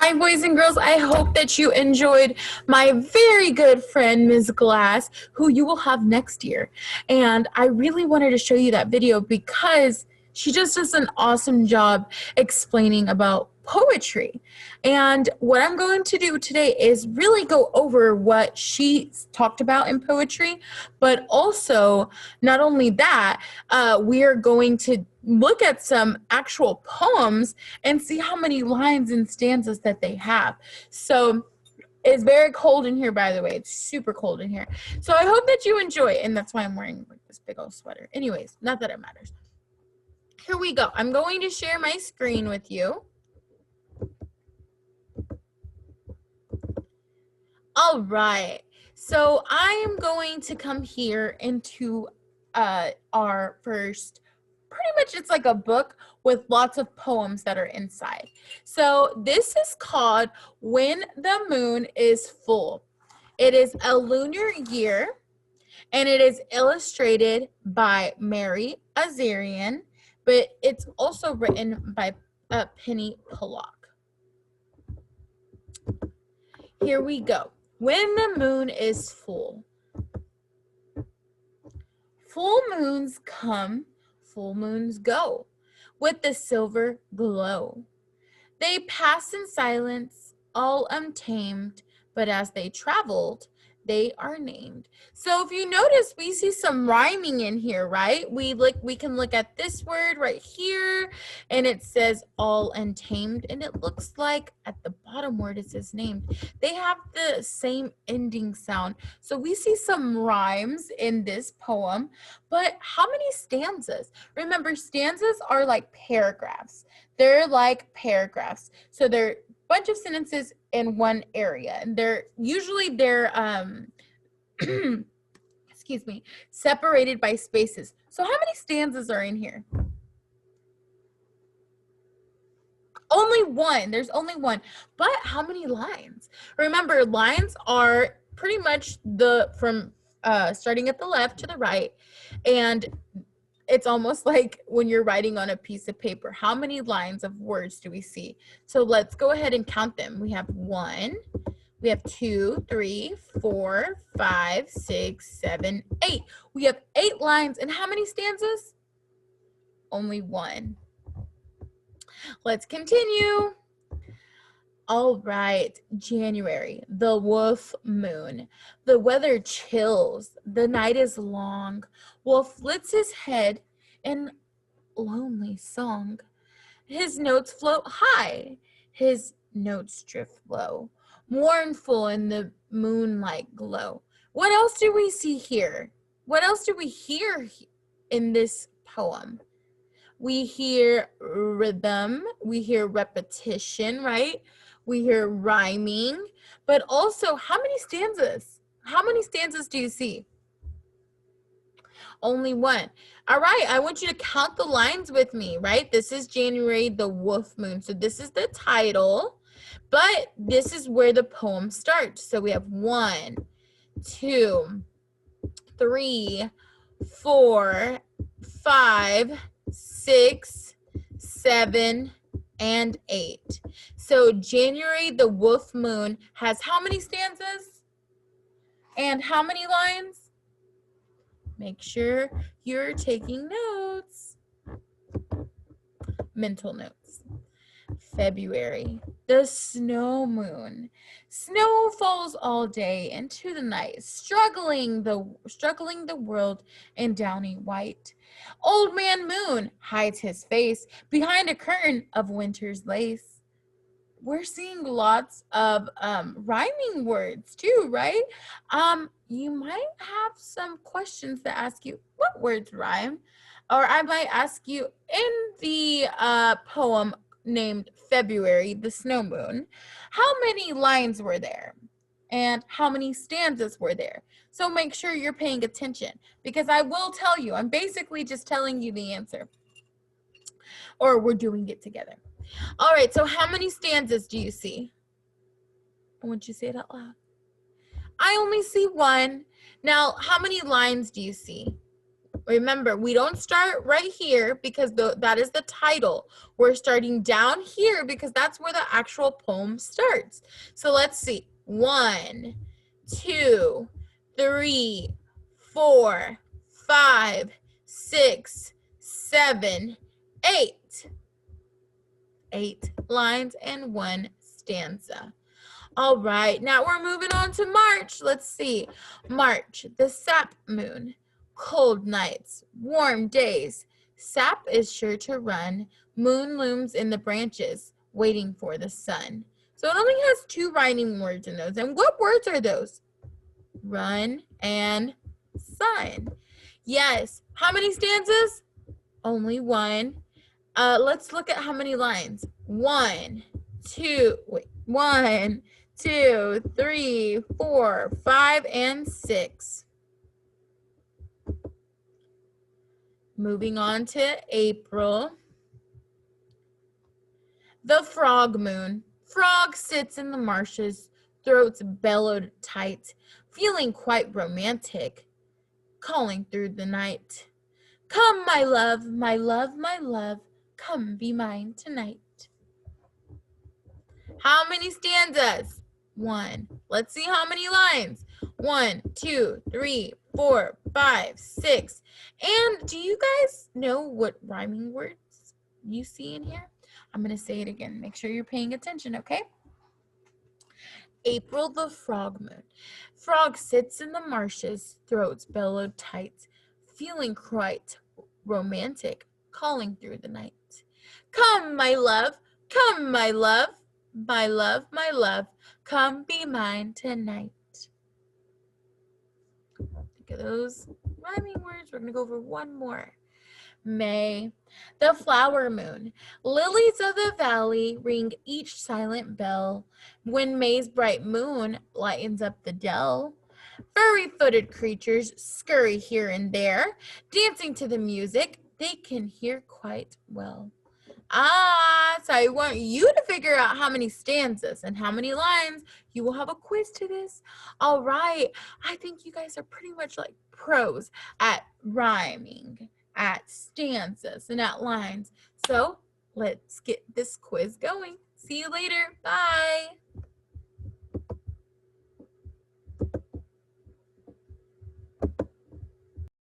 Hi, boys and girls. I hope that you enjoyed my very good friend, Ms. Glass, who you will have next year. And I really wanted to show you that video because she just does an awesome job explaining about poetry. And what I'm going to do today is really go over what she talked about in poetry, but also not only that, we are going to look at some actual poems and see how many lines and stanzas that they have. So it's very cold in here, by the way. It's super cold in here. So I hope that you enjoy it, and that's why I'm wearing like this big old sweater. Anyways, not that it matters. Here we go. I'm going to share my screen with you. All right. So I am going to come here into our first, pretty much it's like a book with lots of poems that are inside. So this is called When the Moon is Full. It is a lunar year, and it is illustrated by Mary Azarian, but it's also written by Penny Pollock. Here we go. When the moon is full. Full moons come, full moons go, with the silver glow. They passed in silence, all untamed, but as they traveled, they are named. So if you notice, we see some rhyming in here, right? We can look at this word right here, and it says all untamed, and it looks like at the bottom where it says named, they have the same ending sound. So we see some rhymes in this poem, but how many stanzas? Remember, stanzas are like paragraphs. They're like paragraphs. So they're a bunch of sentences in one area. And they're excuse me, separated by spaces. So how many stanzas are in here? Only one. There's only one. But how many lines? Remember, lines are pretty much from starting at the left to the right. And it's almost like when you're writing on a piece of paper. How many lines of words do we see? So let's go ahead and count them. We have 1, we have 2, 3, 4, 5, 6, 7, 8. We have 8 lines. And how many stanzas? Only 1. Let's continue. All right, January, the wolf moon. The weather chills, the night is long. Wolf lifts his head in lonely song. His notes float high, his notes drift low, mournful in the moonlight glow. What else do we see here? What else do we hear in this poem? We hear rhythm, we hear repetition, right? We hear rhyming, but also how many stanzas? How many stanzas do you see? Only 1. All right, I want you to count the lines with me, right? This is January, the wolf moon. So this is the title, but this is where the poem starts. So we have 1, 2, 3, 4, 5, 6, 7, and 8. So January, the wolf moon has how many stanzas? And how many lines? Make sure you're taking notes. Mental notes. February, the snow moon. Snow falls all day into the night, struggling the world in downy white. Old man moon hides his face behind a curtain of winter's lace. We're seeing lots of rhyming words too, right? You might have some questions to ask you, what words rhyme? Or I might ask you in the poem named February, the snow moon, how many lines were there? And how many stanzas were there? So make sure you're paying attention, because I will tell you, I'm basically just telling you the answer. Or we're doing it together. All right, so how many stanzas do you see? I want you to say it out loud. I only see 1. Now, how many lines do you see? Remember, we don't start right here because that is the title. We're starting down here because that's where the actual poem starts. So let's see. 1, 2, 3, 4, 5, 6, 7, 8. 8 lines and 1 stanza. All right, now we're moving on to March. Let's see. March, the sap moon. Cold nights, warm days. Sap is sure to run. Moon looms in the branches, waiting for the sun. So it only has 2 rhyming words in those. And what words are those? Run and sun. Yes. How many stanzas? Only 1. Let's look at how many lines. 1, 2, 3, 4, 5, and 6. Moving on to April. The frog moon. Frog sits in the marshes, throats bellowed tight, feeling quite romantic, calling through the night. Come, my love, my love, my love, come be mine tonight. How many stanzas? 1. Let's see how many lines. 1, 2, 3, 4, 5, 6. And do you guys know what rhyming words you see in here? I'm going to say it again. Make sure you're paying attention, okay? April the frog moon. Frog sits in the marshes, throats bellowed tight, feeling quite romantic, calling through the night. Come, my love, come, my love, my love, my love, come be mine tonight. Think of those rhyming words. We're going to go over one more. May, the flower moon. Lilies of the valley ring each silent bell when May's bright moon lightens up the dell. Furry-footed creatures scurry here and there, dancing to the music they can hear quite well. So I want you to figure out how many stanzas and how many lines. You will have a quiz to this. All right. I think you guys are pretty much like pros at rhyming, at stanzas, and at lines. So let's get this quiz going. See you later. Bye.